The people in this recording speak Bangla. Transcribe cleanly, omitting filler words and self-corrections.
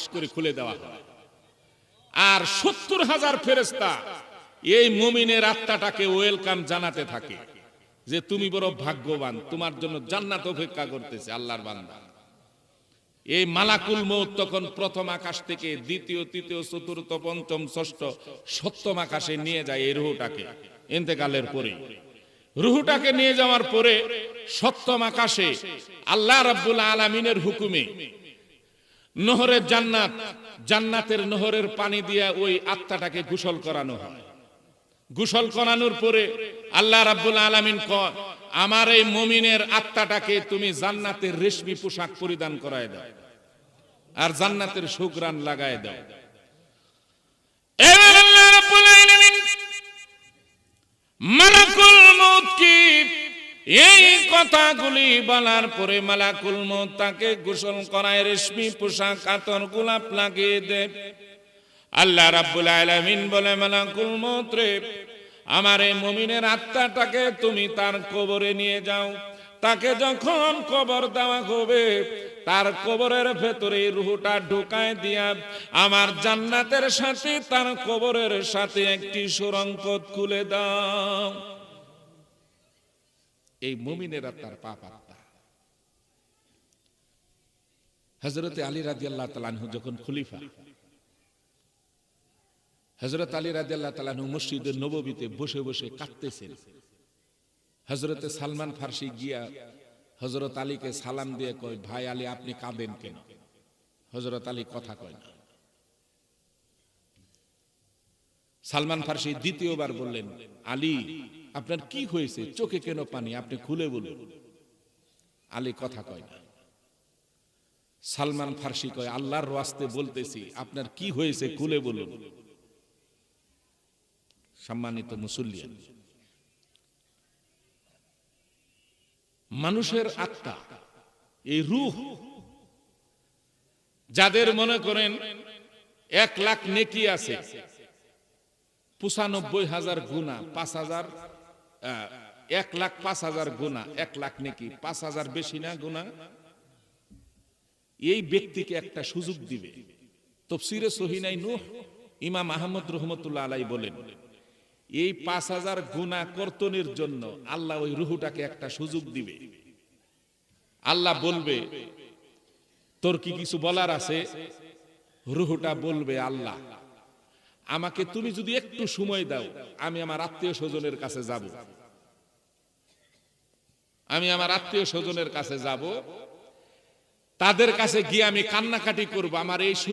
ঠাস করে খুলে দেওয়া হয়। আর 70,000 ফেরেশতা এই মুমিনের আত্মাটাকে ওয়েলকাম জানাতে থাকে যে তুমি বড় ভাগ্যবান, তোমার জন্য জান্নাত অপেক্ষা করতেছে। আল্লাহর বান্দা এই মালাকুল মউত তখন প্রথম আকাশ থেকে দ্বিতীয়, তৃতীয়, চতুর্থ, পঞ্চম, ষষ্ঠ, সপ্তম আকাশে নিয়ে যায় এই রূহটাকে। ইন্তেকালের পরে রূহটাকে নিয়ে যাওয়ার পরে সপ্তম আকাশে আল্লাহ রাব্বুল আলামিনের হুকুমে নহরের জান্নাত, জান্নাতের নহরের পানি দিয়ে ওই আত্মাটাকে গোসল করানো হয়। গোসল করানোর পরে আল্লাহ রাব্বুল আলামিন কয়, আমার এই মুমিনের আত্মাটাকে তুমি জান্নাতের রেশমি পোশাক পরিধান করায় দাও আর জান্নাতের সুঘ্রাণ লাগায় দাও। এবার আল্লাহ রাব্বুল আলামিন মালাকুল মউত কি এই কথাগুলি বলার পরে মালাকুল মউত তাকে গোসল করায়, রেশমি পোশাক, আতর, গোলাপ লাগিয়ে দেয়। আল্লাহ রাব্বুল আলামিন বলে, মালাকুল মউত রে, আমার এই মুমিনের আত্মাটাকে তুমি তার কবরে নিয়ে যাও। তাকে যখন কবর দেওয়া হবে, তার কবরের ভেতরে রূহটা ঢুকায় দিয়া আমার জান্নাতের সাথে তার কবরের সাথে একটি সুড়ঙ্গ পথ খুলে দাও। এই মুমিনের আত্মার পাপ আত্মা হযরত আলী রাদিয়াল্লাহু তাআলা আনহু যখন খলিফা, হযরত আলী রাদিয়াল্লাহু তাআলা আনহু মসজিদে নববীতে বসে বসে কাঁদতেছেন। হযরতে সালমান ফারসি গিয়া হযরত আলীকে সালাম দিয়ে কয়, ভাই আলী আপনি কাঁদেন কেন? হযরত আলী কথা কয় না। সালমান ফারসি দ্বিতীয়বার বললেন, আলী আপনার কি হয়েছে, চোখে কেন পানি, আপনি খুলে বলুন। আলী কথা কয় না। সালমান ফারসি কয়, আল্লাহর ওয়াস্তে বলতেছি, আপনার কি হয়েছে খুলে বলুন। সম্মানিত মুসল্লিয়ান, মানুষের আত্মা, এই রূহ, যাদের মনে করেন 1 লাখ নেকি আছে, 95,000 গুনাহ, 5,000, 1,05,000 গুনাহ, 1 লাখ নেকি, 5,000 বেশি না গুনাহ। এই ব্যক্তিকে একটা সুযোগ দিবে। তাফসীরে সহিহ নূহ ইমাম আহমদ রহমতুল্লাহ আলাইহি বলেন, এই 5,000 গুনাহ কর্তনের জন্য আল্লাহ ওই রূহটাকে একটা সুযোগ দিবে। আল্লাহ বলবে, তোর কি কিছু বলার আছে? রূহটা বলবে, আল্লাহ আমাকে তুমি যদি একটু সময় দাও, আমি আমার আত্মীয় স্বজনের কাছে যাব, আমি আমার আত্মীয় স্বজনের কাছে যাব, তাদের কাছে গিয়ে আমি কান্নাকাটি করব, আমার এই